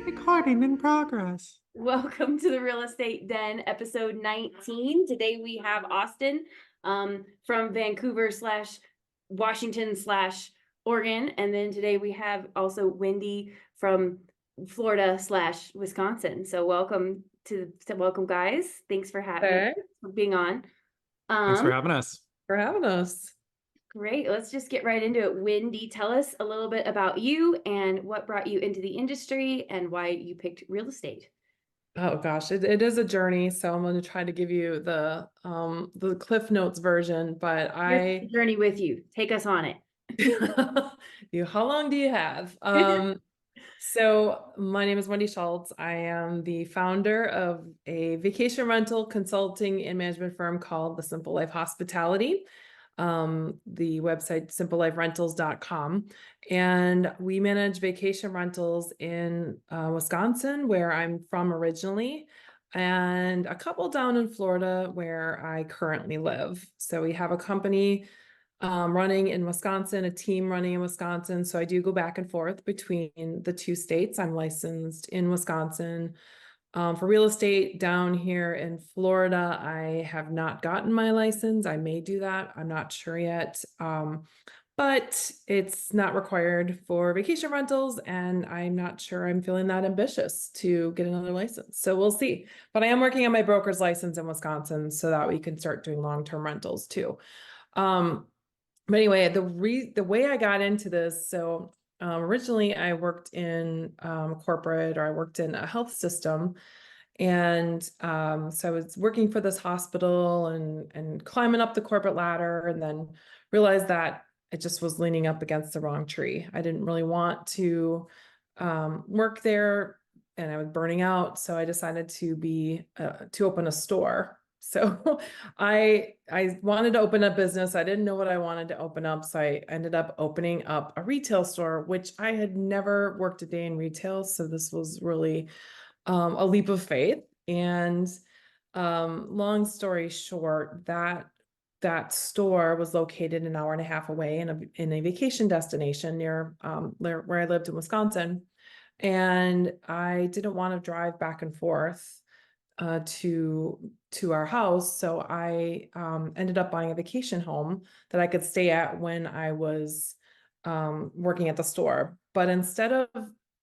Recording in progress. Welcome to the Real Estate Den, episode 19. Today we have Austen from Vancouver slash Washington slash Oregon. And then today we have also Wendy from Florida slash Wisconsin. So welcome welcome guys. Thanks for being on. Thanks for having us. Great. Let's just get right into it. Wendy, tell us a little bit about you and what brought you into the industry and why you picked real estate. Oh gosh, it is a journey. So I'm going to try to give you the Cliff Notes version, but Here's the journey with you. Take us on it. How long do you have? So my name is Wendy Schultz. I am the founder of a vacation rental consulting and management firm called The Simple Life Hospitality. The website simpleliferentals.com, and we manage vacation rentals in Wisconsin, where I'm from originally, and a couple down in Florida where I currently live. So we have a company running in Wisconsin, a team running in Wisconsin. So I do go back and forth between the two states. I'm licensed in Wisconsin. For real estate down here in Florida, I have not gotten my license. I may do that. I'm not sure yet. But it's not required for vacation rentals, and I'm not sure I'm feeling that ambitious to get another license. So we'll see. But I am working on my broker's license in Wisconsin so that we can start doing long-term rentals too. But anyway, the way I got into this, so originally I worked in corporate, or I worked in a health system. And so I was working for this hospital and climbing up the corporate ladder, and then realized that it just was leaning up against the wrong tree. I didn't really want to work there, and I was burning out. So I decided to open a store. So I wanted to open a business. I didn't know what I wanted to open up. So I ended up opening up a retail store, which I had never worked a day in retail. So this was really a leap of faith. And long story short, that store was located an hour and a half away in a vacation destination near where I lived in Wisconsin. And I didn't want to drive back and forth to our house. So I ended up buying a vacation home that I could stay at when I was working at the store. But instead of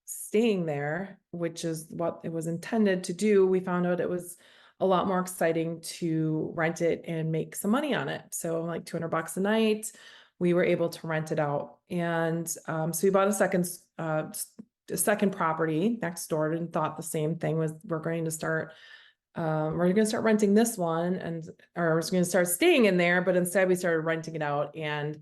staying there, which is what it was intended to do, we found out it was a lot more exciting to rent it and make some money on it. So like $200 a night, we were able to rent it out. And so we bought a second property next door, and thought the same thing, was we're going to start renting this one, or we're going to start staying in there, but instead we started renting it out. And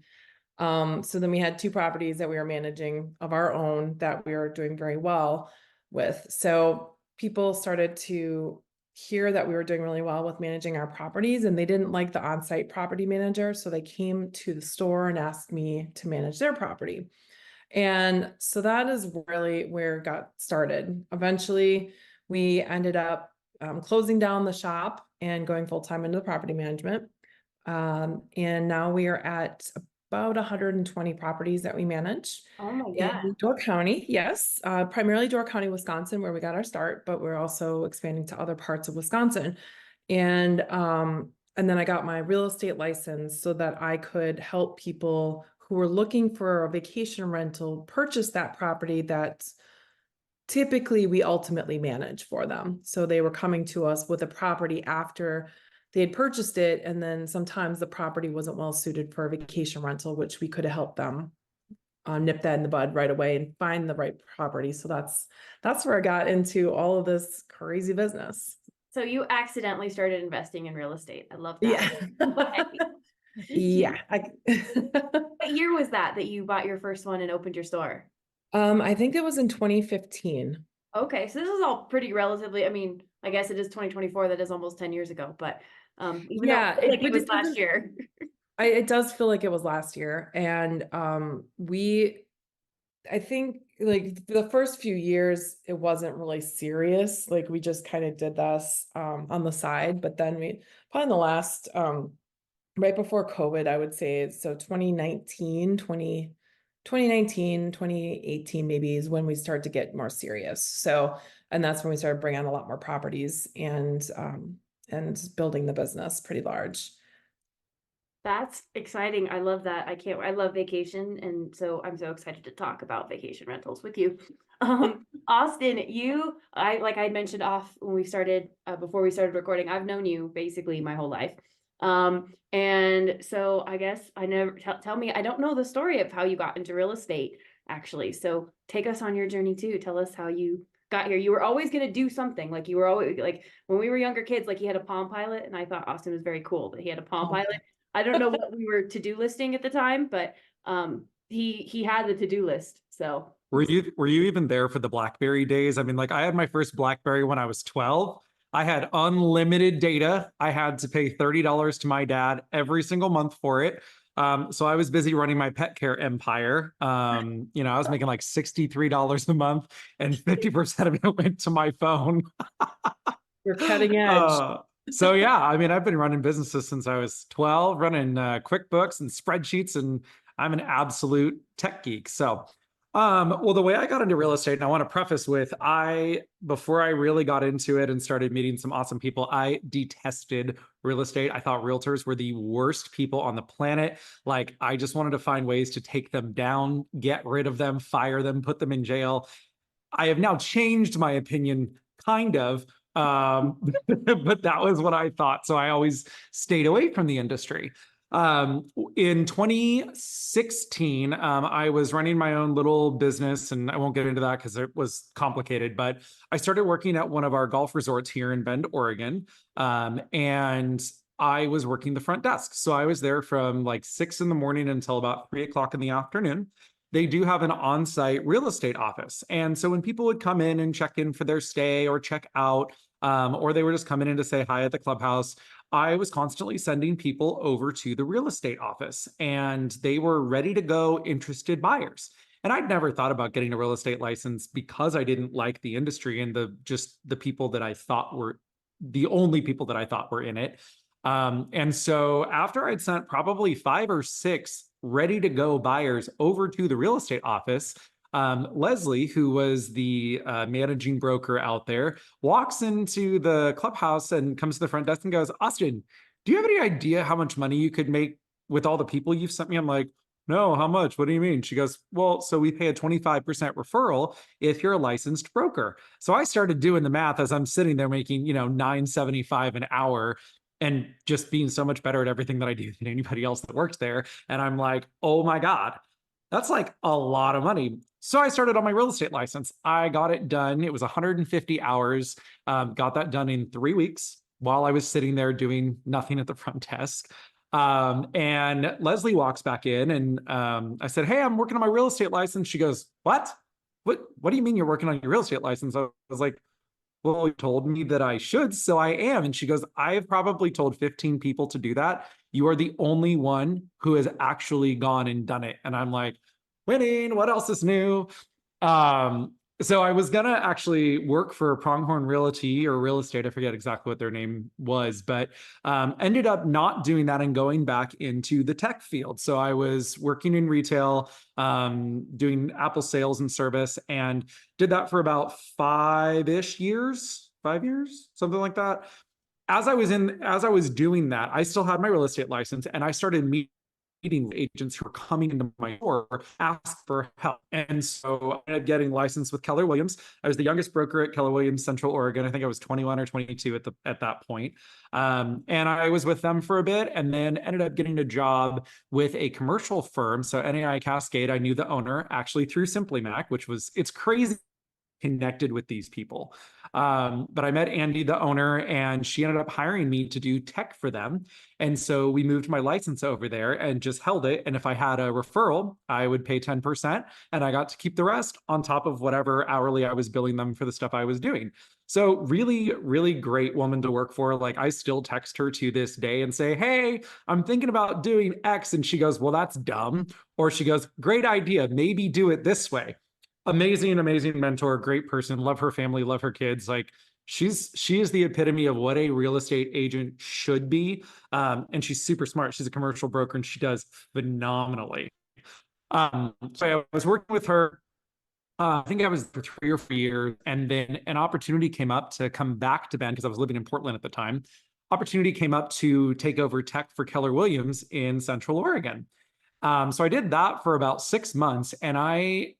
so then we had two properties that we were managing of our own that we were doing very well with. So people started to hear that we were doing really well with managing our properties, and they didn't like the on-site property manager. So they came to the store and asked me to manage their property. And so that is really where it got started. Eventually, we ended up closing down the shop and going full-time into the property management. And now we are at about 120 properties that we manage. Oh my God. In Door County, yes. Primarily Door County, Wisconsin, where we got our start, but we're also expanding to other parts of Wisconsin. And then I got my real estate license so that I could help people who were looking for a vacation rental purchase that property that typically we ultimately manage for them. So they were coming to us with a property after they had purchased it, and then sometimes the property wasn't well suited for a vacation rental, which we could have helped them nip that in the bud right away and find the right property. So that's where I got into all of this crazy business. So you accidentally started investing in real estate. I love that. Yeah. Yeah. What year was that you bought your first one and opened your store? I think it was in 2015. Okay, so this is all pretty relatively, I mean, I guess it is 2024, that is almost 10 years ago, but even though it was last year. It does feel like it was last year. And I think like the first few years, it wasn't really serious. Like we just kind of did this on the side, but then probably in the last, right before COVID, I would say, so 2019, 2019, 2018 maybe is when we started to get more serious. So, and that's when we started bringing on a lot more properties and building the business pretty large. That's exciting. I love that. I love vacation. And so I'm so excited to talk about vacation rentals with you. Austen, like I mentioned off when we started, before we started recording, I've known you basically my whole life. And so I guess I never tell me, I don't know the story of how you got into real estate actually. So take us on your journey too. Tell us how you got here. You were always going to do something. Like you were always like, when we were younger kids, like he had a Palm Pilot, and I thought Austen was very cool that he had a Palm Pilot. I don't know what we were to-do listing at the time, but he had the to-do list. So Were you even there for the BlackBerry days? I mean, like I had my first BlackBerry when I was 12. I had unlimited data. I had to pay $30 to my dad every single month for it. So I was busy running my pet care empire. I was making like $63 a month, and 50% of it went to my phone. You're cutting edge. So yeah, I mean, I've been running businesses since I was 12, running QuickBooks and spreadsheets, and I'm an absolute tech geek. So, well, the way I got into real estate, and I want to preface with, before I really got into it and started meeting some awesome people, I detested real estate. I thought realtors were the worst people on the planet. Like, I just wanted to find ways to take them down, get rid of them, fire them, put them in jail. I have now changed my opinion, kind of. But that was what I thought. So I always stayed away from the industry. In 2016, I was running my own little business, and I won't get into that because it was complicated, but I started working at one of our golf resorts here in Bend, Oregon. And I was working the front desk. So I was there from like 6 in the morning until about 3 o'clock in the afternoon. They do have an on-site real estate office. And so when people would come in and check in for their stay or check out, or they were just coming in to say hi at the clubhouse, I was constantly sending people over to the real estate office, and they were ready to go, interested buyers. And I'd never thought about getting a real estate license because I didn't like the industry and the people that I thought were the only people that I thought were in it. And so after I'd sent probably 5 or 6 ready to go buyers over to the real estate office, Leslie, who was the managing broker out there, walks into the clubhouse and comes to the front desk and goes, "Austen, do you have any idea how much money you could make with all the people you've sent me?" I'm like, "No, how much? What do you mean?" She goes, "Well, so we pay a 25% referral if you're a licensed broker." So I started doing the math as I'm sitting there making, $9.75 an hour and just being so much better at everything that I do than anybody else that works there. And I'm like, oh my God, that's like a lot of money. So I started on my real estate license. I got it done. It was 150 hours. Got that done in 3 weeks while I was sitting there doing nothing at the front desk. And Leslie walks back in, and I said, "Hey, I'm working on my real estate license." She goes, "What? What do you mean you're working on your real estate license?" I was like, "Well, you told me that I should, so I am." And she goes, "I have probably told 15 people to do that. You are the only one who has actually gone and done it." And I'm like, winning, what else is new? So I was gonna actually work for Pronghorn Realty or Real Estate. I forget exactly what their name was, but ended up not doing that and going back into the tech field. So I was working in retail, doing Apple sales and service, and did that for about 5-ish years, 5 years, something like that. As I was doing that, I still had my real estate license, and I started meeting agents who were coming into my door, ask for help. And so I ended up getting licensed with Keller Williams. I was the youngest broker at Keller Williams Central Oregon. I think I was 21 or 22 at that point. And I was with them for a bit, and then ended up getting a job with a commercial firm. So NAI Cascade, I knew the owner actually through Simply Mac, it's crazy connected with these people. But I met Andy, the owner, and she ended up hiring me to do tech for them. And so we moved my license over there and just held it. And if I had a referral, I would pay 10%, and I got to keep the rest on top of whatever hourly I was billing them for the stuff I was doing. So really, really great woman to work for. Like, I still text her to this day and say, "Hey, I'm thinking about doing X." And she goes, "Well, that's dumb." Or she goes, "Great idea. Maybe do it this way." Amazing, amazing mentor, great person, love her family, love her kids. Like, she is the epitome of what a real estate agent should be. And she's super smart. She's a commercial broker, and she does phenomenally. So I was working with her. I think I was for 3 or 4 years, and then an opportunity came up to come back to Bend because I was living in Portland at the time. Opportunity came up to take over tech for Keller Williams in Central Oregon. So I did that for about 6 months, and I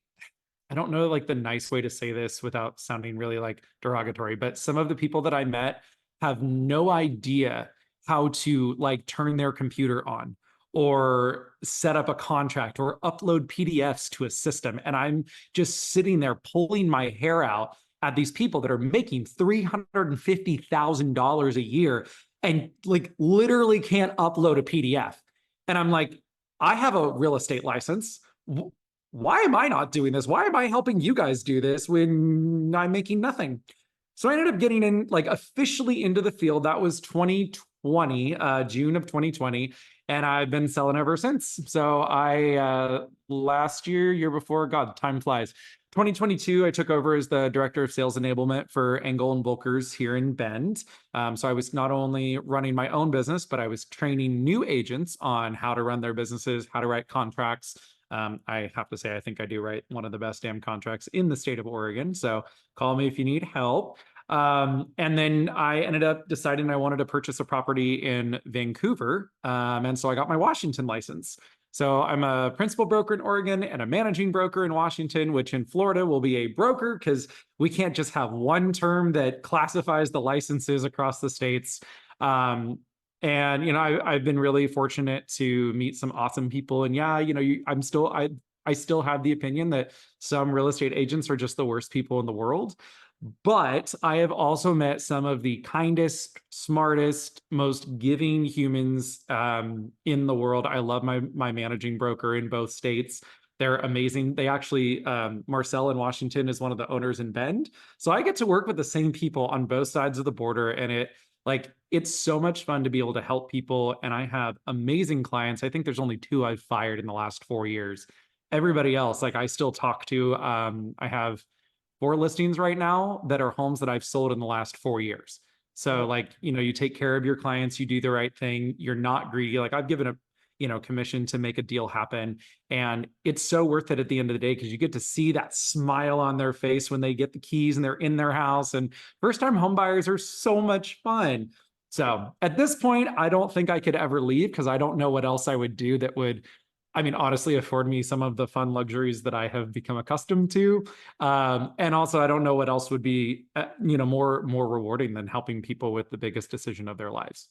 don't know like the nice way to say this without sounding really like derogatory, but some of the people that I met have no idea how to like turn their computer on or set up a contract or upload PDFs to a system. And I'm just sitting there pulling my hair out at these people that are making $350,000 a year and like literally can't upload a PDF. And I'm like, I have a real estate license. Why am I not doing this? Why am I helping you guys do this when I'm making nothing? So I ended up getting in like officially into the field. That was 2020, June of 2020. And I've been selling ever since. So last year before, God, time flies. 2022, I took over as the director of sales enablement for Engel and Volkers here in Bend. So I was not only running my own business, but I was training new agents on how to run their businesses, how to write contracts. I have to say, I think I do write one of the best damn contracts in the state of Oregon. So call me if you need help. And then I ended up deciding I wanted to purchase a property in Vancouver. And so I got my Washington license. So I'm a principal broker in Oregon and a managing broker in Washington, which in Florida will be a broker because we can't just have one term that classifies the licenses across the states. And I've been really fortunate to meet some awesome people. And yeah, I still have the opinion that some real estate agents are just the worst people in the world. But I have also met some of the kindest, smartest, most giving humans in the world. I love my managing broker in both states. They're amazing. They actually, Marcel in Washington is one of the owners in Bend. So I get to work with the same people on both sides of the border. And it's so much fun to be able to help people. And I have amazing clients. I think there's only 2 I've fired in the last 4 years. Everybody else, like I still talk to, I have 4 listings right now that are homes that I've sold in the last 4 years. So you take care of your clients, you do the right thing. You're not greedy. Like I've given a, commission to make a deal happen. And it's so worth it at the end of the day because you get to see that smile on their face when they get the keys and they're in their house. And first time home buyers are so much fun. So at this point, I don't think I could ever leave because I don't know what else I would do that would, honestly, afford me some of the fun luxuries that I have become accustomed to. And also, I don't know what else would be, more rewarding than helping people with the biggest decision of their lives.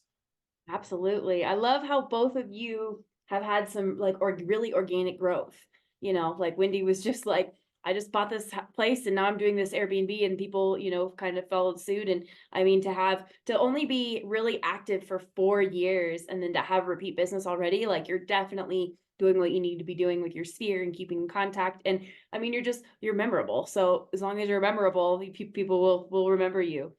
Absolutely. I love how both of you have had some really organic growth. Like Wendy was just like, I just bought this place and now I'm doing this Airbnb and people, kind of followed suit. And I mean, to only be really active for 4 years and then to have repeat business already, like you're definitely doing what you need to be doing with your sphere and keeping in contact. And I mean, you're memorable. So as long as you're memorable, people will remember you.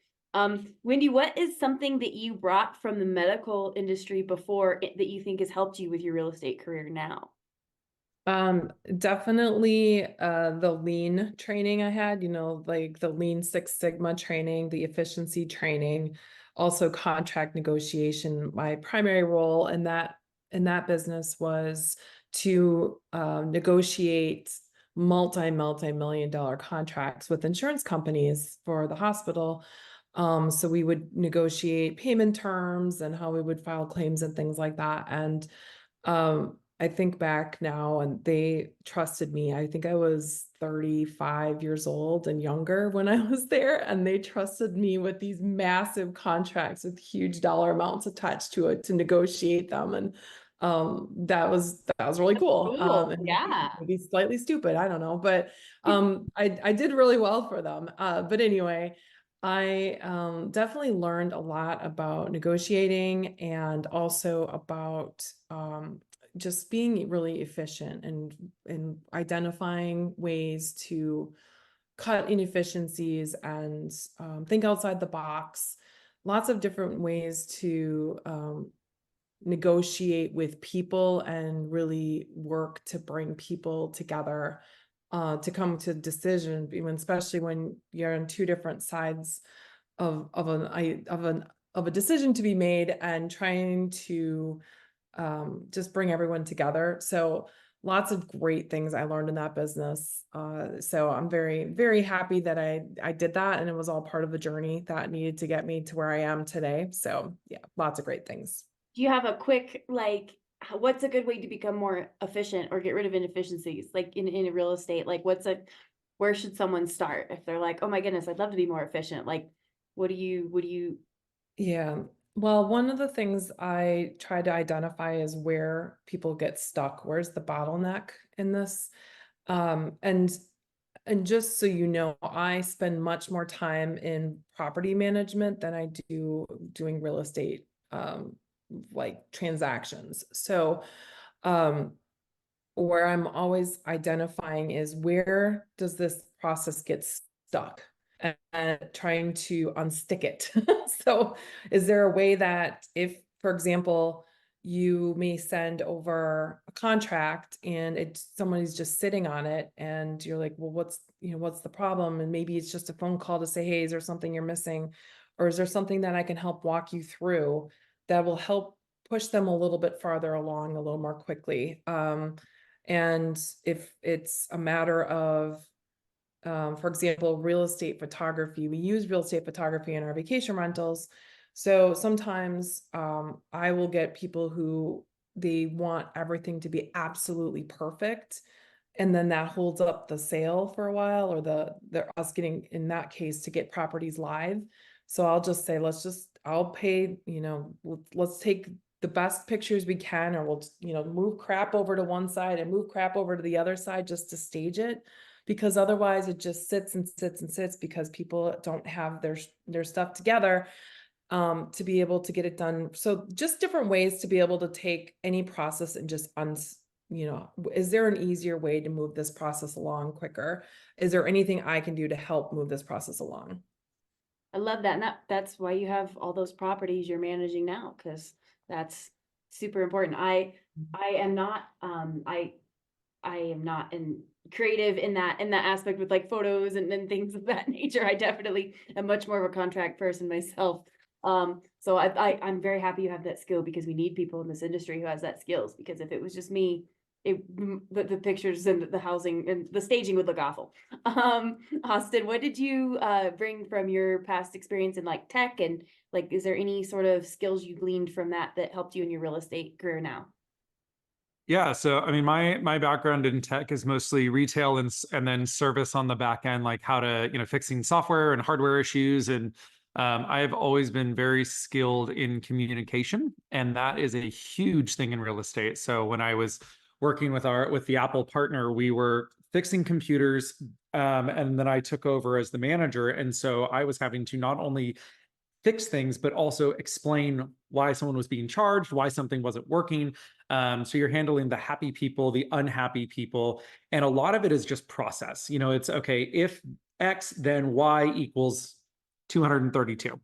Wendy, what is something that you brought from the medical industry before that you think has helped you with your real estate career now? Definitely the lean training I had, like the Lean Six Sigma training, the efficiency training, also contract negotiation. My primary role in that business was to negotiate multi-million dollar contracts with insurance companies for the hospital. So we would negotiate payment terms and how we would file claims and things like that. And I think back now and they trusted me. I think I was 35 years old and younger when I was there, and they trusted me with these massive contracts with huge dollar amounts attached to it to negotiate them. And that was really cool. Cool. And Yeah. maybe slightly stupid, I don't know, but I did really well for them. But anyway, I definitely learned a lot about negotiating and also about just being really efficient and identifying ways to cut inefficiencies and think outside the box. Lots of different ways to negotiate with people and really work to bring people together to come to a decision, especially when you're on 2 different sides of a decision to be made and trying to just bring everyone together. So lots of great things I learned in that business. So I'm very, very happy that I did that, and it was all part of the journey that needed to get me to where I am today. So yeah, lots of great things. Do you have a quick, like, what's a good way to become more efficient or get rid of inefficiencies? Like in real estate, like where should someone start if they're like, oh my goodness, I'd love to be more efficient? Like, what do you, Yeah. Well, one of the things I try to identify is where people get stuck. Where's the bottleneck in this? Um, and and just so you know, I spend much more time in property management than I do doing real estate, like transactions. So, um, where I'm always identifying is where does this process get stuck, and trying to unstick it. So is there a way that if, for example, you may send over a contract and somebody's just sitting on it and you're like, well, what's the problem? And maybe it's just a phone call to say, hey, is there something you're missing? Or is there something that I can help walk you through that will help push them a little bit farther along a little more quickly? And if it's a matter of, for example, real estate photography, we use real estate photography in our vacation rentals. So sometimes I will get people who they want everything to be absolutely perfect. And then that holds up the sale for a while, or the us getting, in that case, to get properties live. So I'll just say, I'll pay, let's take the best pictures we can, or we'll, move crap over to one side and move crap over to the other side just to stage it. Because otherwise it just sits and sits and sits because people don't have their stuff together to be able to get it done. So just different ways to be able to take any process and just is there an easier way to move this process along quicker? Is there anything I can do to help move this process along? I love that. And that's why you have all those properties you're managing now, because that's super important. I am not, I am not in creative in that aspect with like photos and things of that nature. I definitely am much more of a contract person myself. So I'm very happy you have that skill, because we need people in this industry who has that skills, because if it was just me, the pictures and the housing and the staging would look awful. Austen, what did you bring from your past experience in like tech, and like, is there any sort of skills you gleaned from that helped you in your real estate career now? Yeah, so I mean, my background in tech is mostly retail and then service on the back end, like how to, fixing software and hardware issues. And I've always been very skilled in communication, and that is a huge thing in real estate. So when I was working with the Apple partner, we were fixing computers, and then I took over as the manager, and so I was having to not only fix things, but also explain why someone was being charged, why something wasn't working. So you're handling the happy people, the unhappy people, and a lot of it is just process. It's okay, if X, then Y equals 232.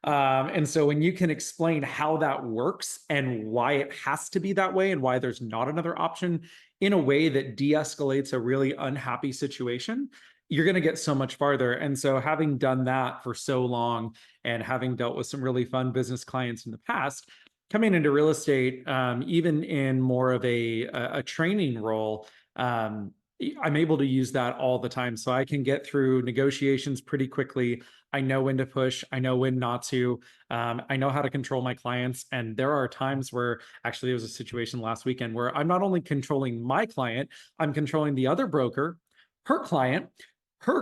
And so when you can explain how that works and why it has to be that way and why there's not another option in a way that de-escalates a really unhappy situation, you're going to get so much farther. And so having done that for so long and having dealt with some really fun business clients in the past, coming into real estate, even in more of a training role, I'm able to use that all the time. So I can get through negotiations pretty quickly. I know when to push. I know when not to. I know how to control my clients. And there are times where, actually, there was a situation last weekend where I'm not only controlling my client, I'm controlling the other broker, her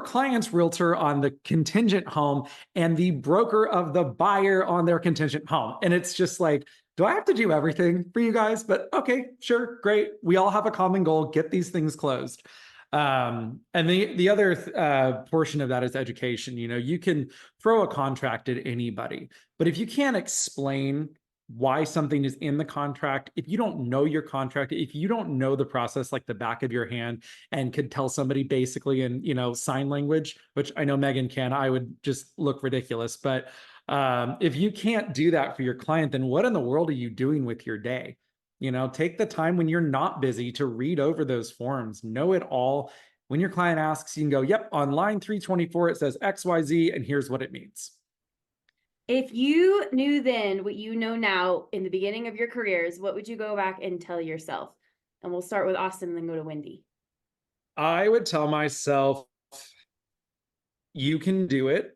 client's realtor on the contingent home, and the broker of the buyer on their contingent home. And it's just like, do I have to do everything for you guys? But okay, sure, great. We all have a common goal, get these things closed. And the other portion of that is education. You can throw a contract at anybody, but if you can't explain why something is in the contract, if you don't know your contract, if you don't know the process like the back of your hand and could tell somebody basically in sign language, which I know Megan can, I would just look ridiculous. But if you can't do that for your client, then what in the world are you doing with your day? Take the time when you're not busy to read over those forms, know it all. When your client asks, you can go, yep, on line 324, it says XYZ, and here's what it means. If you knew then what you know now in the beginning of your careers, what would you go back and tell yourself? And we'll start with Austen and then go to Wendy. I would tell myself, you can do it.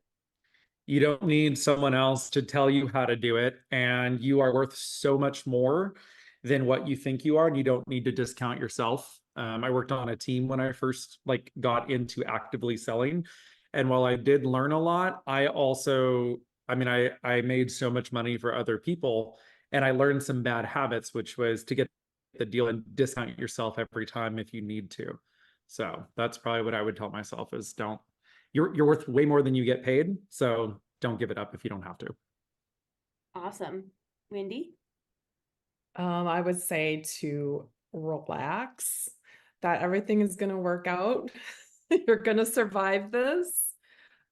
You don't need someone else to tell you how to do it. And you are worth so much more than what you think you are. And you don't need to discount yourself. I worked on a team when I first got into actively selling. And while I did learn a lot, I also, I made so much money for other people, and I learned some bad habits, which was to get the deal and discount yourself every time if you need to. So that's probably what I would tell myself is don't, you're worth way more than you get paid. So don't give it up if you don't have to. Awesome. Wendy? I would say to relax, that everything is going to work out. You're going to survive this.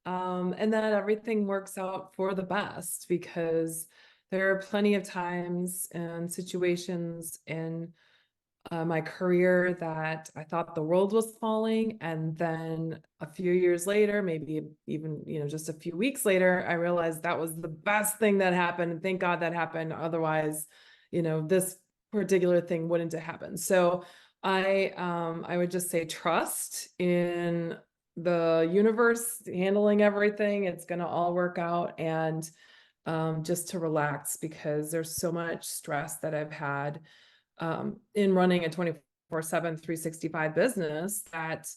And that everything works out for the best, because there are plenty of times and situations in my career that I thought the world was falling. And then a few years later, maybe even, just a few weeks later, I realized that was the best thing that happened. And thank God that happened. Otherwise, this particular thing wouldn't have happened. So I would just say trust in the universe handling everything. It's going to all work out. And just to relax, because there's so much stress that I've had in running a 24/7, 365 business that,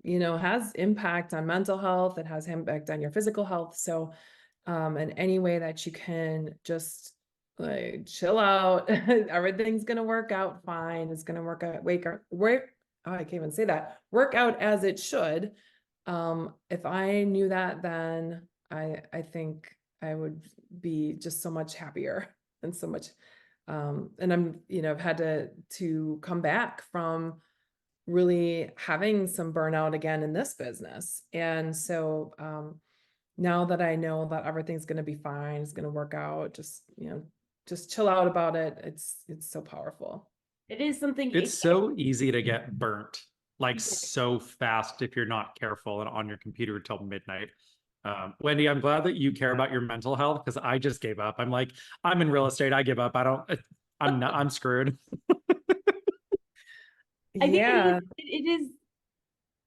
has impact on mental health. It has impact on your physical health. So, in any way that you can just chill out, everything's going to work out fine. It's going to work out, I can't even say that, work out as it should. If I knew that, then I think I would be just so much happier and so much and I'm, I've had to come back from really having some burnout again in this business. And so now that I know that everything's going to be fine, it's going to work out, just chill out about it. It's so powerful. It is something. It's so easy to get burnt, so fast if you're not careful and on your computer till midnight. Wendy, I'm glad that you care about your mental health, because I just gave up. I'm in real estate. I give up. I'm screwed. I think Yeah. it is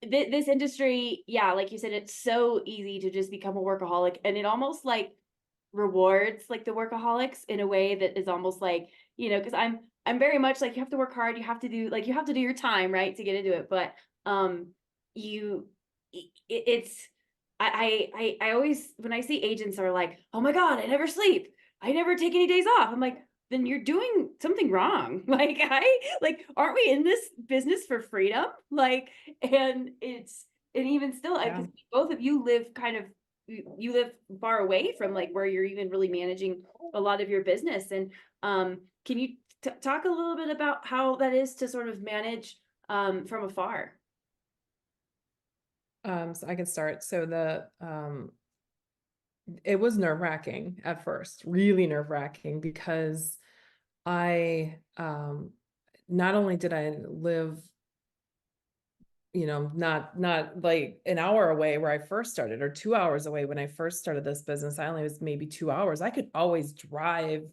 this industry, yeah, like you said, it's so easy to just become a workaholic, and it almost rewards the workaholics in a way that is almost because I'm very much you have to work hard, you have to do your time, right, to get into it. But it's I always, when I see agents are like, oh my God, I never sleep, I never take any days off, I'm like, then you're doing something wrong. Aren't we in this business for freedom? And even still, because both of you live you live far away from where you're even really managing a lot of your business. And can you talk a little bit about how that is to sort of manage from afar? So I can start. So it was nerve-wracking at first, really nerve-wracking, because I not only did I live, not like an hour away where I first started, or 2 hours away when I first started this business. I only was maybe 2 hours. I could always drive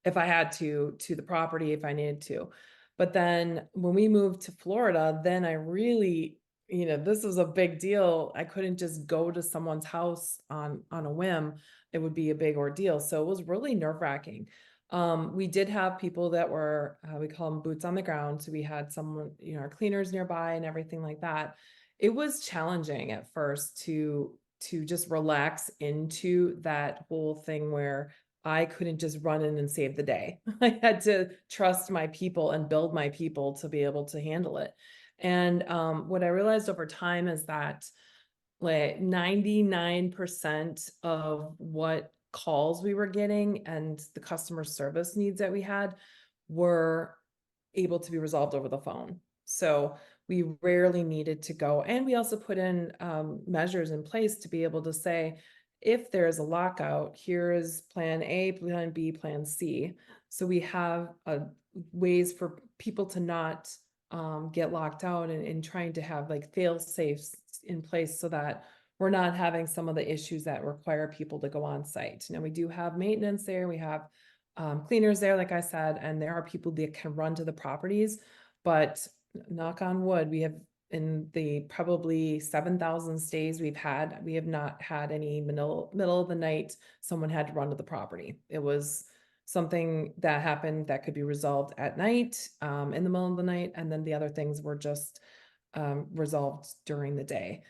if I had to the property if I needed to. But then when we moved to Florida, then I really, this was a big deal. I couldn't just go to someone's house on a whim. It would be a big ordeal. So it was really nerve-wracking. We did have people that were, we call them boots on the ground. So we had someone, our cleaners nearby and everything like that. It was challenging at first to just relax into that whole thing where I couldn't just run in and save the day. I had to trust my people and build my people to be able to handle it. And what I realized over time is that 99% of what calls we were getting and the customer service needs that we had were able to be resolved over the phone. So we rarely needed to go. And we also put in measures in place to be able to say, if there's a lockout, here is plan A, plan B, plan C. So we have ways for people to not get locked out, and trying to have fail safes in place so that we're not having some of the issues that require people to go on site. Now we do have maintenance there. We have cleaners there, like I said, and there are people that can run to the properties, but knock on wood, we have in the probably 7,000 stays we've had, we have not had any middle of the night, someone had to run to the property. It was something that happened that could be resolved at night, in the middle of the night. And then the other things were just resolved during the day.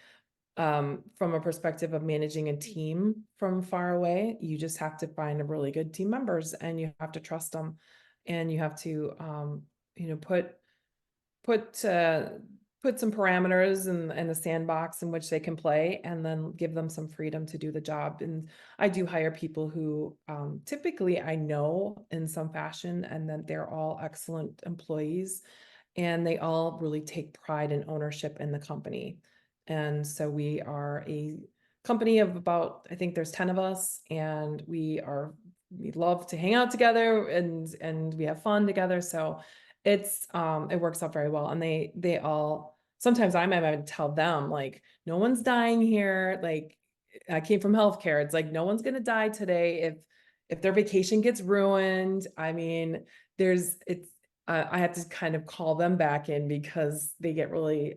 From a perspective of managing a team from far away, you just have to find a really good team members, and you have to trust them, and you have to, put some parameters and a sandbox in which they can play, and then give them some freedom to do the job. And I do hire people who typically I know in some fashion, and then they're all excellent employees, and they all really take pride and ownership in the company. And so we are a company of about, I think there's 10 of us, and we love to hang out together, and we have fun together. So it works out very well. And they all, sometimes I might even tell them, like, no one's dying here. Like, I came from healthcare. It's like, no one's going to die today if their vacation gets ruined. I mean, I have to kind of call them back in, because they get really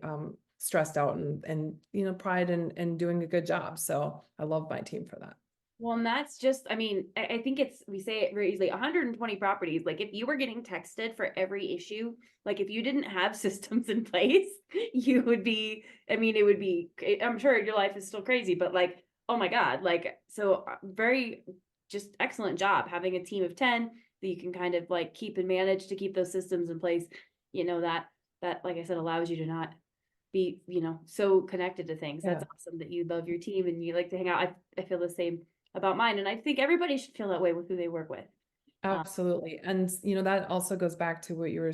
stressed out and pride in doing a good job. So I love my team for that. Well, and that's just, I mean, I think we say it very easily, 120 properties. Like, if you were getting texted for every issue, like if you didn't have systems in place, you would be, I mean, it would be, I'm sure your life is still crazy, but like, oh my God, like, so very just excellent job having a team of 10 that you can kind of like keep and manage to keep those systems in place, that, like I said, allows you to not be, so connected to things. That's awesome that you love your team and you like to hang out. I feel the same about mine. And I think everybody should feel that way with who they work with. Absolutely. And, that also goes back to what you were,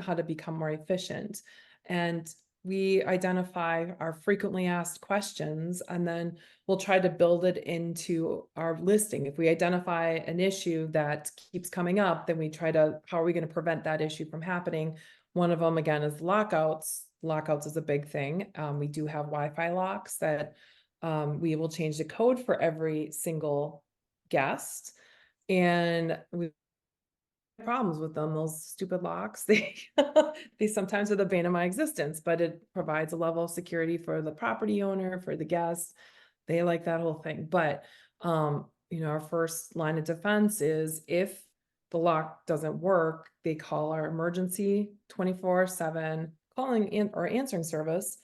how to become more efficient. And we identify our frequently asked questions, and then we'll try to build it into our listing. If we identify an issue that keeps coming up, then we try to, how are we going to prevent that issue from happening? One of them, again, is lockouts. Lockouts is a big thing. We do have Wi-Fi locks that we will change the code for every single guest, and we have problems with them. Those stupid locks, they sometimes are the bane of my existence, but it provides a level of security for the property owner, for the guest. They like that whole thing. But our first line of defense is, if the lock doesn't work, they call our emergency 24/7 calling or answering service.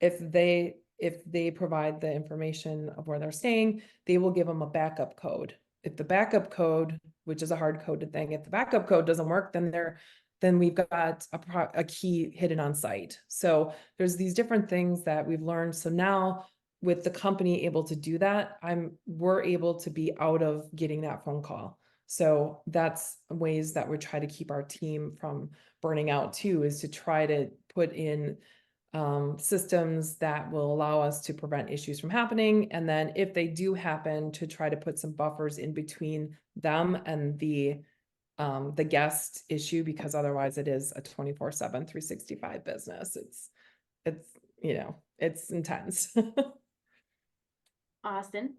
If they provide the information of where they're staying, they will give them a backup code. If the backup code, which is a hard coded thing, if the backup code doesn't work, then we've got a key hidden on site. So there's these different things that we've learned. So now, with the company able to do that, we're able to be out of getting that phone call. So that's ways that we try to keep our team from burning out too, is to try to put in systems that will allow us to prevent issues from happening. And then if they do happen, to try to put some buffers in between them and the guest issue, because otherwise it is a 24/7, 365 business. It's intense. Austin.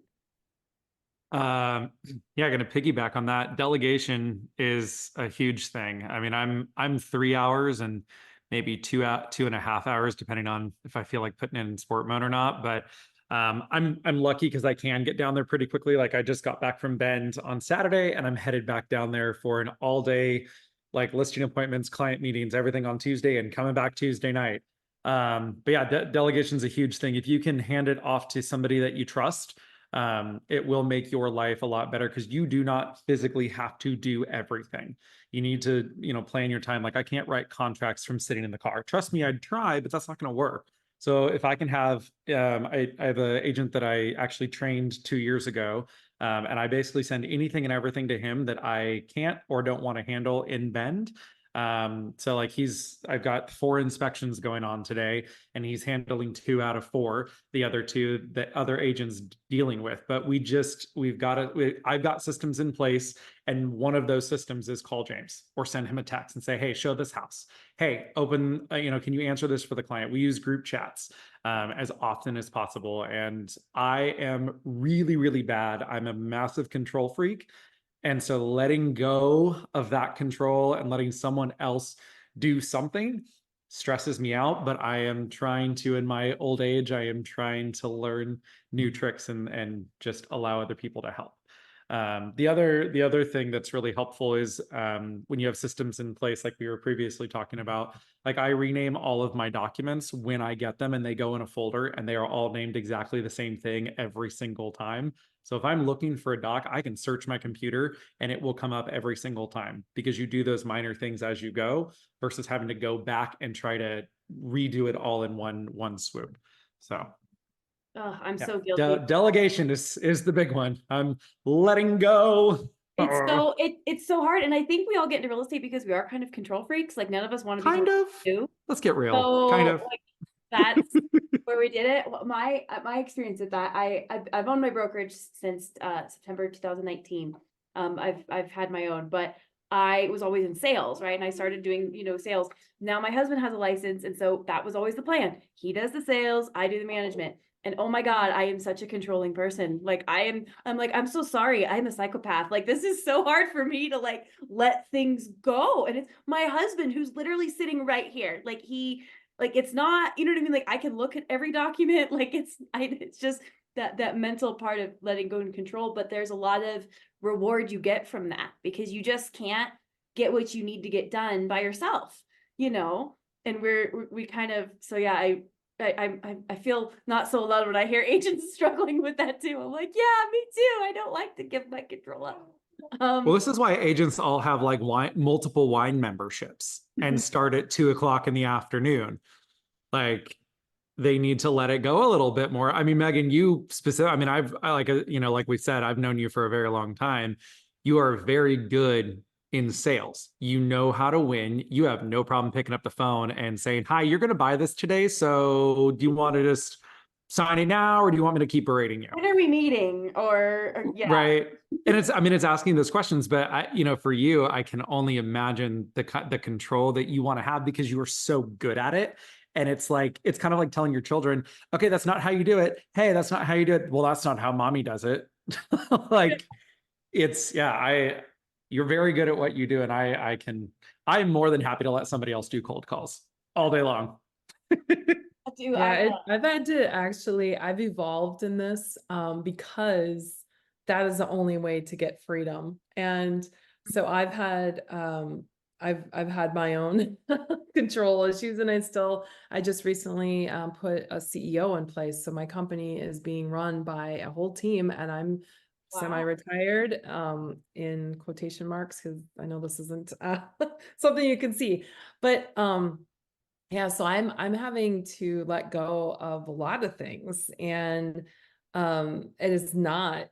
Yeah, going to piggyback on that. Delegation is a huge thing. I mean, I'm 3 hours and maybe 2.5 hours, depending on if I feel like putting it in sport mode or not. But I'm lucky because I can get down there pretty quickly. Like, I just got back from Bend on Saturday, and I'm headed back down there for an all day, like, listing appointments, client meetings, everything on Tuesday, and coming back Tuesday night. But yeah, delegation is a huge thing. If you can hand it off to somebody that you trust, it will make your life a lot better, because you do not physically have to do everything. You need to, plan your time. Like, I can't write contracts from sitting in the car. Trust me, I'd try, but that's not going to work. So if I can have, I have an agent that I actually trained 2 years ago, and I basically send anything and everything to him that I can't or don't want to handle in Bend. So like, I've got 4 inspections going on today, and he's handling 2 out of 4, the other 2 that other agents dealing with. But I've got systems in place, and one of those systems is call James or send him a text and say, hey, show this house. Hey, open, can you answer this for the client? We use group chats as often as possible. And I am really, really bad. I'm a massive control freak. And so letting go of that control and letting someone else do something stresses me out, but I am trying to, in my old age, I am trying to learn new tricks and just allow other people to help. The other thing that's really helpful is when you have systems in place, like we were previously talking about, like I rename all of my documents when I get them and they go in a folder and they are all named exactly the same thing every single time. So if I'm looking for a doc, I can search my computer and it will come up every single time, because you do those minor things as you go versus having to go back and try to redo it all in one swoop. So Oh, I'm yeah, so guilty. delegation is the big one. I'm letting go. It's so hard. And I think we all get into real estate because we are kind of control freaks. Like none of us want to be Kind told of. what to do. Let's get real. So Kind of. like that's where we did it. My experience with that, I've owned my brokerage since September 2019. I've had my own, but I was always in sales, right? And I started doing, sales. Now my husband has a license, and so that was always the plan. He does the sales, I do the management. And oh my God, I am such a controlling person. Like I'm like, I'm so sorry. I'm a psychopath. Like this is so hard for me to like let things go. And it's my husband who's literally sitting right here. Like it's not, you know what I mean? Like I can look at every document. Like it's just that mental part of letting go and control. But there's a lot of reward you get from that, because you just can't get what you need to get done by yourself, and we kind of, so yeah, I feel not so alone when I hear agents struggling with that too. I'm like, yeah, me too. I don't like to give my control up. Well, this is why agents all have like multiple wine memberships and start at 2 o'clock in the afternoon. Like they need to let it go a little bit more. I mean, Megan, you specific. I mean, like we said, I've known you for a very long time. You are very good in sales. You know how to win. You have no problem picking up the phone and saying, "Hi, you're going to buy this today. So do you want to just sign it now, or do you want me to keep berating you?" When are we meeting? Or yeah. Right. And it's asking those questions, but for you, I can only imagine the control that you want to have because you are so good at it. And it's kind of like telling your children, okay, that's not how you do it. Hey, that's not how you do it. Well, that's not how mommy does it. Like you're very good at what you do. And I'm more than happy to let somebody else do cold calls all day long. I've evolved in this because that is the only way to get freedom. And so I've had my own control issues, and I just recently put a CEO in place. So my company is being run by a whole team, and I'm semi-retired, in quotation marks, because I know this isn't something you can see, but yeah, so I'm having to let go of a lot of things, and it's not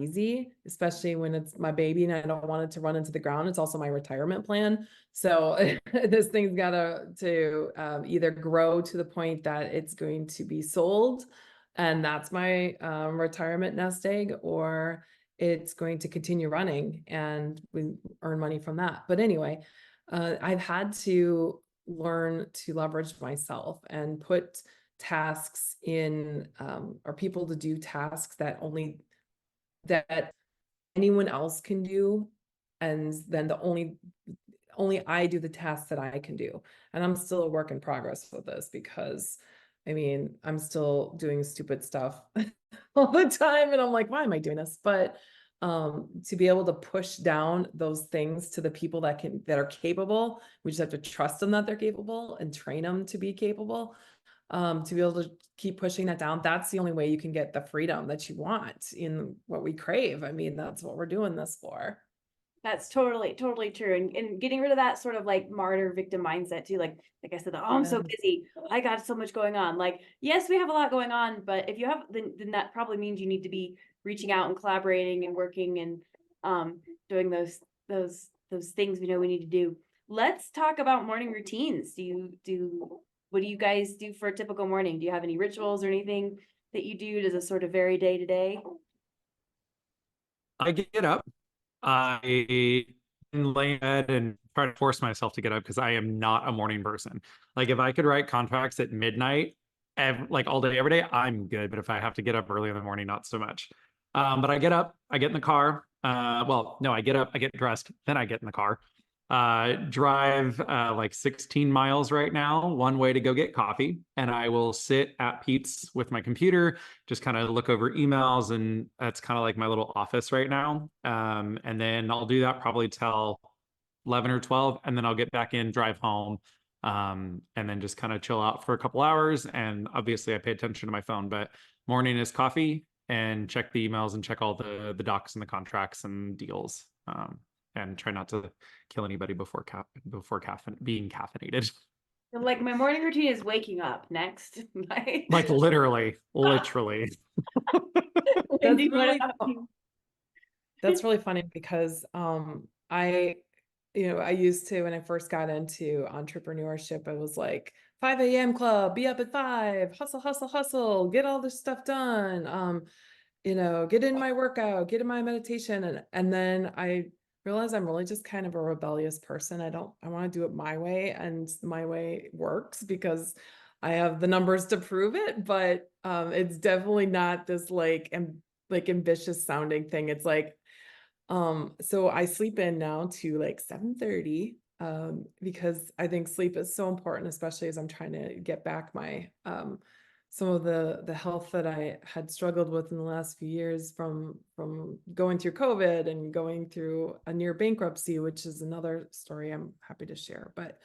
easy, especially when it's my baby and I don't want it to run into the ground. It's also my retirement plan. So this thing's got to either grow to the point that it's going to be sold, and that's my retirement nest egg, or it's going to continue running and we earn money from that. But anyway, I've had to learn to leverage myself and put tasks in, or people to do tasks that anyone else can do, and then only I do the tasks that I can do. And I'm still a work in progress with this, because I mean, I'm still doing stupid stuff all the time, and I'm like, why am I doing this? But to be able to push down those things to the people that are capable, we just have to trust them that they're capable and train them to be capable. To be able to keep pushing that down, that's the only way you can get the freedom that you want in what we crave. I mean, that's what we're doing this for. That's totally true. And getting rid of that sort of like martyr victim mindset too. Like I said, oh, I'm so busy. I got so much going on. Like, yes, we have a lot going on, but if you have, then that probably means you need to be reaching out and collaborating and working and doing those things we know we need to do. Let's talk about morning routines. What do you guys do for a typical morning? Do you have any rituals or anything that you do? Does it sort of vary day to day? I get up. I lay in bed and try to force myself to get up because I am not a morning person. Like if I could write contracts at midnight, like all day, every day, I'm good. But if I have to get up early in the morning, not so much. But I get up, I get in the car. Well, no, I get up, I get dressed, then I get in the car. drive like 16 miles right now, one way to go get coffee. And I will sit at Pete's with my computer, just kind of look over emails. And that's kind of like my little office right now. And then I'll do that probably till 11 or 12. And then I'll get back in, drive home, and then just kind of chill out for a couple hours. And obviously I pay attention to my phone, but morning is coffee and check the emails and check all the docs and the contracts and deals. And try not to kill anybody before being caffeinated. Like my morning routine is waking up next. Like, Like literally. Wendy, what really about you? That's really funny because I used to, when I first got into entrepreneurship, it was like 5 a.m. club, be up at 5, hustle, hustle, hustle, get all this stuff done. Get in my workout, get in my meditation. And then I realized I'm really just kind of a rebellious person. I want to do it my way, and my way works because I have the numbers to prove it, but it's definitely not this like ambitious sounding thing. It's like, so I sleep in now to like 7:30, because I think sleep is so important, especially as I'm trying to get back my some of the health that I had struggled with in the last few years from going through COVID and going through a near bankruptcy, which is another story I'm happy to share. But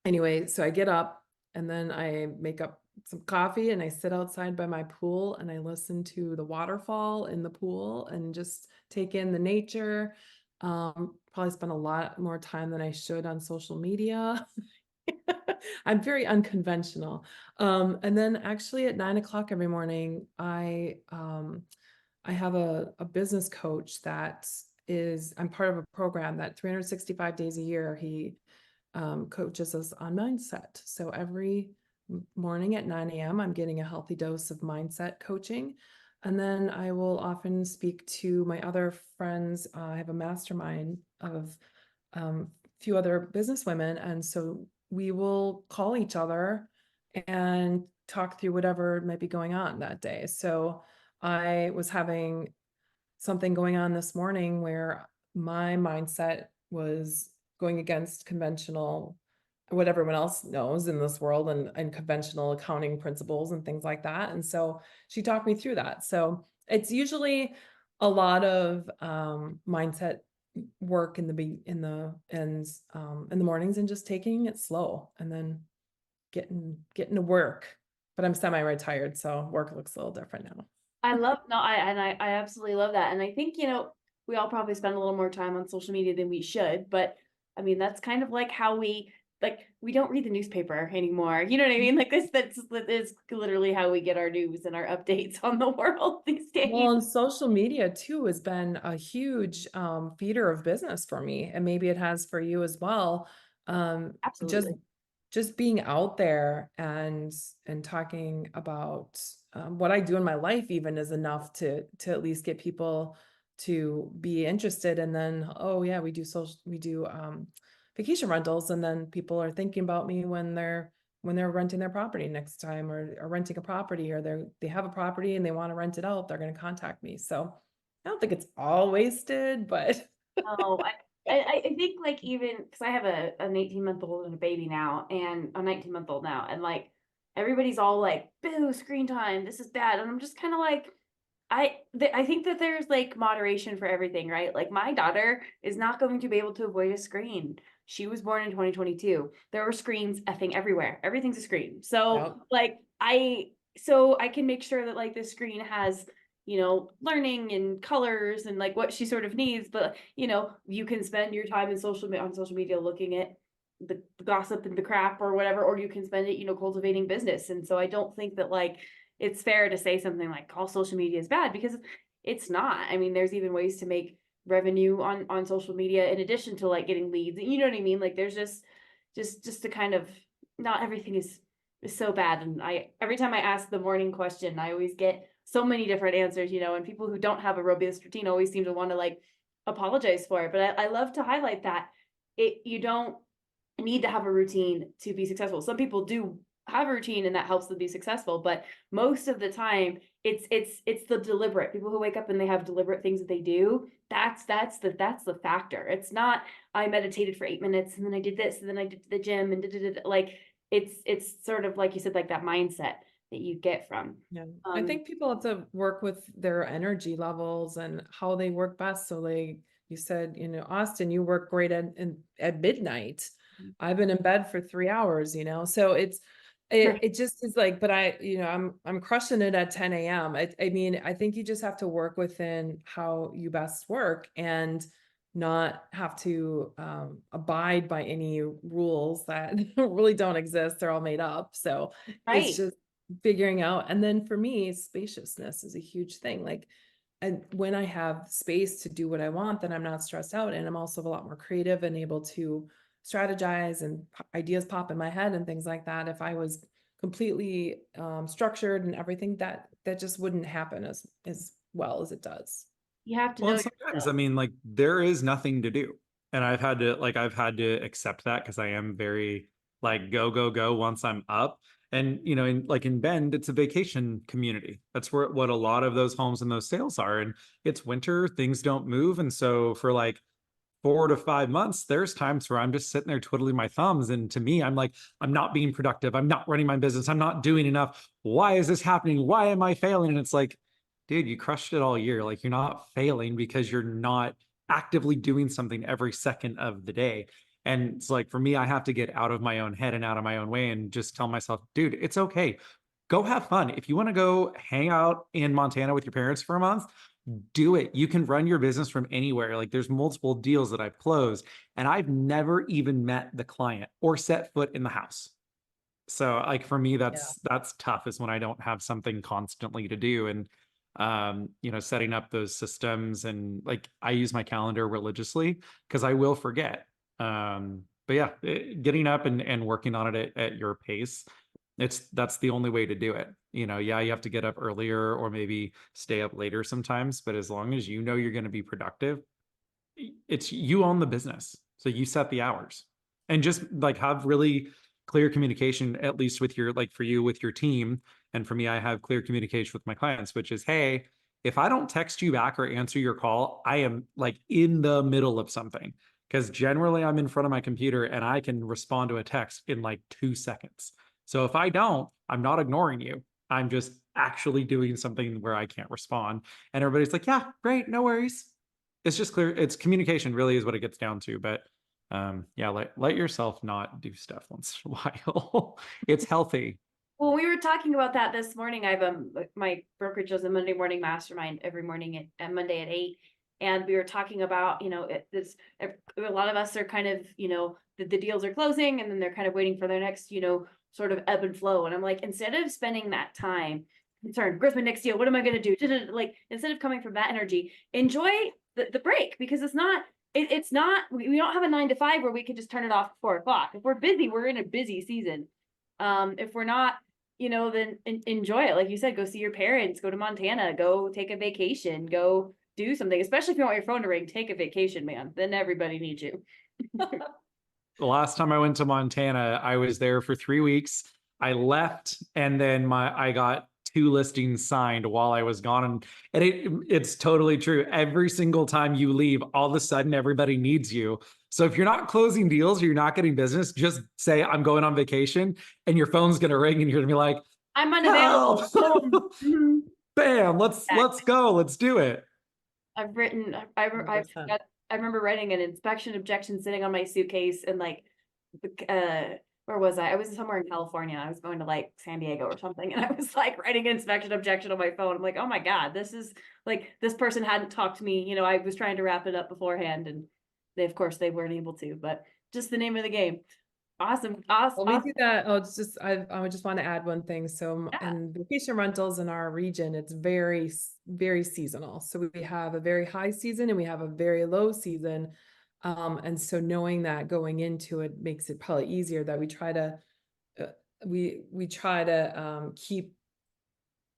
anyway, so I get up and then I make up some coffee and I sit outside by my pool and I listen to the waterfall in the pool and just take in the nature. Probably spend a lot more time than I should on social media. I'm very unconventional. And then actually at 9 o'clock every morning, I have a business coach I'm part of a program that 365 days a year, he coaches us on mindset. So every morning at 9 a.m., I'm getting a healthy dose of mindset coaching. And then I will often speak to my other friends. I have a mastermind of a few other business women. And so we will call each other and talk through whatever might be going on that day. So I was having something going on this morning where my mindset was going against conventional, what everyone else knows in this world, and conventional accounting principles and things like that. And so she talked me through that. So it's usually a lot of mindset work in the mornings, and just taking it slow and then getting to work. But I'm semi-retired, so work looks a little different now. I absolutely love that. And I think, we all probably spend a little more time on social media than we should, but I mean, that's kind of like how we don't read the newspaper anymore. You know what I mean? Like that is literally how we get our news and our updates on the world these days. Well, and social media too has been a huge feeder of business for me, and maybe it has for you as well. Absolutely. Just being out there and talking about what I do in my life even is enough to at least get people to be interested. And then, oh yeah, we do vacation rentals, and then people are thinking about me when they're renting their property next time, or renting a property, or they have a property and they want to rent it out, they're going to contact me. So I don't think it's all wasted, but Oh, I think like, even because I have an 18-month-old and a baby now, and a 19-month-old now, and like everybody's all like, boo, screen time, this is bad. And I'm just kind of like, I think that there's like moderation for everything, right? Like my daughter is not going to be able to avoid a screen. She was born in 2022. There were screens effing everywhere. Everything's a screen. So Yep. like I can make sure that like the screen has, learning and colors and like what she sort of needs, but you can spend your time on social media looking at the gossip and the crap or whatever, or you can spend it, cultivating business. And so I don't think that like it's fair to say something like all social media is bad, because it's not. I mean, there's even ways to make revenue on social media in addition to like getting leads. You know what I mean? Like there's just to kind of, not everything is so bad. And every time I ask the morning question, I always get so many different answers, and people who don't have a robust routine always seem to want to like apologize for it. But I love to highlight that you don't need to have a routine to be successful. Some people do have a routine and that helps them be successful. But most of the time it's the deliberate people who wake up and they have deliberate things that they do. That's the factor. It's not I meditated for 8 minutes and then I did this and then I did the gym and like it's sort of like you said, like that mindset that you get from. Yeah. I think people have to work with their energy levels and how they work best. So like you said, Austin, you work great at midnight. I've been in bed for 3 hours, so it just is like, but I'm crushing it at 10 a.m. I mean, I think you just have to work within how you best work and not have to abide by any rules that really don't exist. They're all made up. So it's Right. just figuring out. And then for me, spaciousness is a huge thing. Like, and when I have space to do what I want, then I'm not stressed out. And I'm also a lot more creative and able to strategize and ideas pop in my head and things like that. If I was completely structured and everything, that just wouldn't happen as well as it does. You have to Well, know and sometimes, yourself. I mean, like there is nothing to do. And I've had to accept that because I am very like go, go, go once I'm up. And in Bend, it's a vacation community. That's what a lot of those homes and those sales are. And it's winter, things don't move. And so for like 4 to 5 months, there's times where I'm just sitting there twiddling my thumbs. And to me, I'm like, I'm not being productive. I'm not running my business. I'm not doing enough. Why is this happening? Why am I failing? And it's like, dude, you crushed it all year. Like you're not failing because you're not actively doing something every second of the day. And it's like for me, I have to get out of my own head and out of my own way and just tell myself, dude, it's okay. Go have fun. If you want to go hang out in Montana with your parents for a month, do it. You can run your business from anywhere. Like there's multiple deals that I've closed and I've never even met the client or set foot in the house. So like for me, that's tough is when I don't have something constantly to do. And setting up those systems and like I use my calendar religiously because I will forget. But yeah, getting up and working on it at your pace, that's the only way to do it. Yeah, you have to get up earlier or maybe stay up later sometimes, but as long as you're going to be productive, it's you own the business. So you set the hours and just like have really clear communication, at least with your, like for you, with your team. And for me, I have clear communication with my clients, which is, hey, if I don't text you back or answer your call, I am like in the middle of something. Because generally I'm in front of my computer and I can respond to a text in like 2 seconds. So if I don't, I'm not ignoring you. I'm just actually doing something where I can't respond. And everybody's like, yeah, great, no worries. It's just clear. It's communication really is what it gets down to. But yeah, let yourself not do stuff once in a while. It's healthy. Well, we were talking about that this morning. I've my brokerage does a Monday morning mastermind every morning at Monday at 8. And we were talking about, a lot of us are kind of, the deals are closing and then they're kind of waiting for their next, sort of ebb and flow. And I'm like, instead of spending that time concerned, where's my next deal? What am I going to do? Like, instead of coming from that energy, enjoy the break because it's not, we don't have a 9 to 5 where we can just turn it off at 4 o'clock. If we're busy, we're in a busy season. If we're not, then enjoy it. Like you said, go see your parents, go to Montana, go take a vacation, go do something, especially if you want your phone to ring, take a vacation, man. Then everybody needs you. The last time I went to Montana, I was there for 3 weeks. I left and then I got 2 listings signed while I was gone. And it's totally true. Every single time you leave, all of a sudden everybody needs you. So if you're not closing deals or you're not getting business, just say I'm going on vacation and your phone's going to ring and you're going to be like, I'm unavailable. Mm-hmm. Bam, let's go. Let's do it. I've written, I remember writing an inspection objection sitting on my suitcase and like, where was I? I was somewhere in California. I was going to like San Diego or something. And I was like writing an inspection objection on my phone. I'm like, oh my God, this is like, this person hadn't talked to me. I was trying to wrap it up beforehand and of course they weren't able to, but just the name of the game. Awesome. Well, we do that. Oh, it's just, I would just want to add one thing. So in vacation rentals in our region, it's very, very seasonal. So we have a very high season and we have a very low season. And so knowing that going into it makes it probably easier that we try to, we try to keep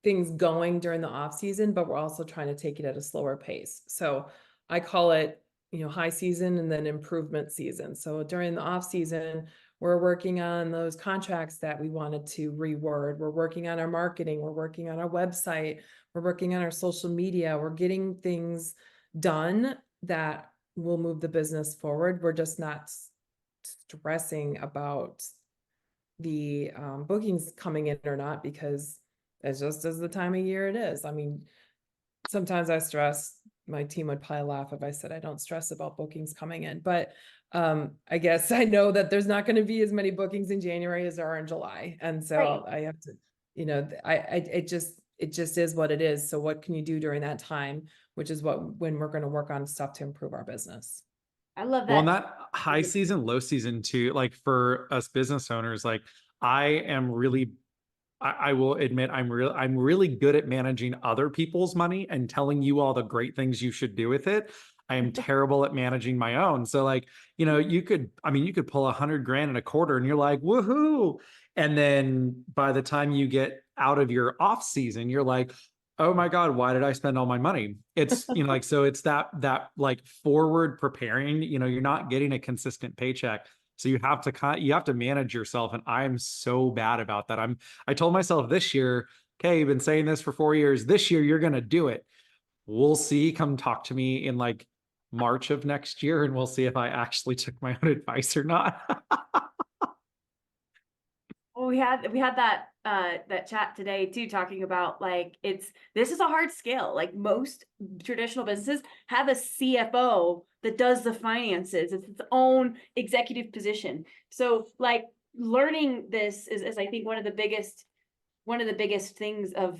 things going during the off season, but we're also trying to take it at a slower pace. So I call it, high season and then improvement season. So during the off season, We're working on those contracts that we wanted to reword. We're working on our marketing. We're working on our website. We're working on our social media. We're getting things done that will move the business forward. We're just not stressing about the bookings coming in or not, because it's just as the time of year it is. I mean, sometimes I stress, my team would probably laugh if I said I don't stress about bookings coming in, but I guess I know that there's not going to be as many bookings in January as there are in July. And so Right. I have to, it just is what it is. So what can you do during that time, which is when we're going to work on stuff to improve our business. I love Well, in that. that high season, low season too, like for us business owners, like I am really, I will admit I'm really good at managing other people's money and telling you all the great things you should do with it. I am terrible at managing my own. So like, you could pull 100 grand in a quarter and you're like, woohoo. And then by the time you get out of your off season, you're like, oh my God, why did I spend all my money? It's, like, so it's that like forward preparing, you're not getting a consistent paycheck. So you have to manage yourself. And I'm so bad about that. I told myself this year, okay, you've been saying this for 4 years. This year, you're going to do it. We'll see. Come talk to me in like March of next year, and we'll see if I actually took my own advice or not. Well, we had that chat today too, talking about like this is a hard skill. Like most traditional businesses have a CFO that does the finances. It's its own executive position. So like learning this is I think one of the biggest things of,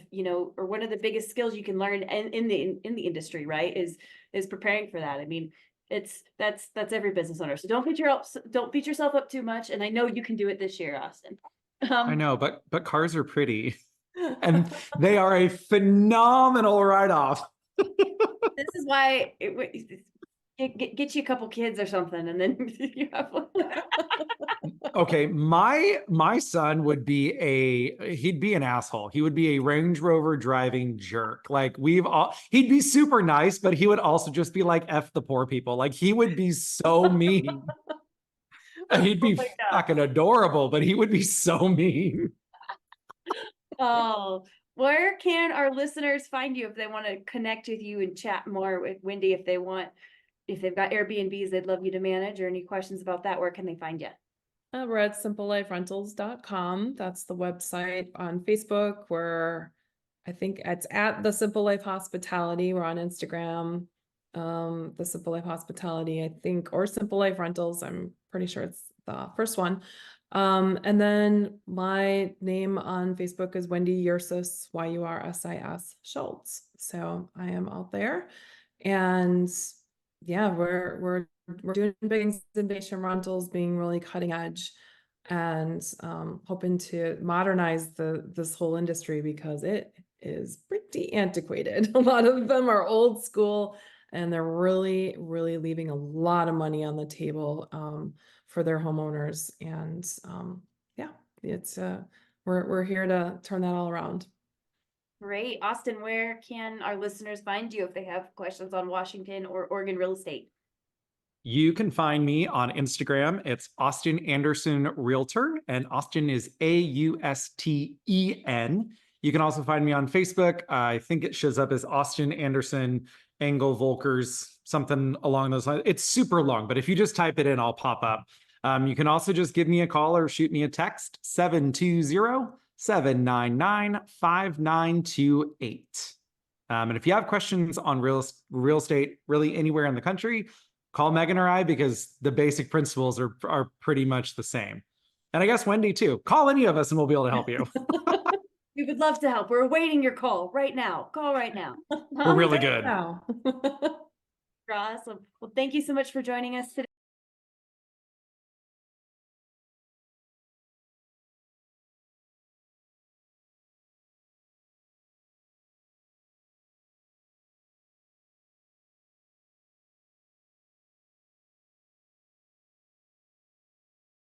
or one of the biggest skills you can learn in the industry, right? Is preparing for that. I mean, that's every business owner. So don't beat yourself up too much. And I know you can do it this year, Austen. I know, but cars are pretty, and they are a phenomenal write-off. This is why get you a couple kids or something, and then you have. Okay, my son would be he'd be an asshole. He would be a Range Rover driving jerk. Like he'd be super nice, but he would also just be like F the poor people. Like he would be so mean. He'd be fucking adorable, but he would be so mean. Oh, where can our listeners find you if they want to connect with you and chat more with Wendy? If they've got Airbnbs they'd love you to manage, or any questions about that, where can they find you? We're at simpleliferentals.com. That's the website. On Facebook, I think it's at The Simple Life Hospitality. We're on Instagram, The Simple Life Hospitality, I think, or Simple Life Rentals. I'm pretty sure it's the first one. And then my name on Facebook is Wendy Ursis, Yursis Schultz. So I am out there, and yeah, we're doing big things in vacation rentals, being really cutting edge, and hoping to modernize this whole industry, because it is pretty antiquated. A lot of them are old school, and they're really, really leaving a lot of money on the table for their homeowners. And yeah, it's we're here to turn that all around. Great. Austen, where can our listeners find you if they have questions on Washington or Oregon real estate? You can find me on Instagram. It's Austen Anderson Realtor, and Austen is Austen. You can also find me on Facebook. I think it shows up as Austen Anderson Engel Volkers, something along those lines. It's super long, but if you just type it in, I'll pop up. You can also just give me a call or shoot me a text, 720-799-5928. And if you have questions on real estate, really anywhere in the country, call Megan or I, because the basic principles are pretty much the same. And I guess Wendy too. Call any of us and we'll be able to help you. We would love to help. We're awaiting your call right now. Call right now. We're really good. Wow. Awesome. Well, thank you so much for joining us today.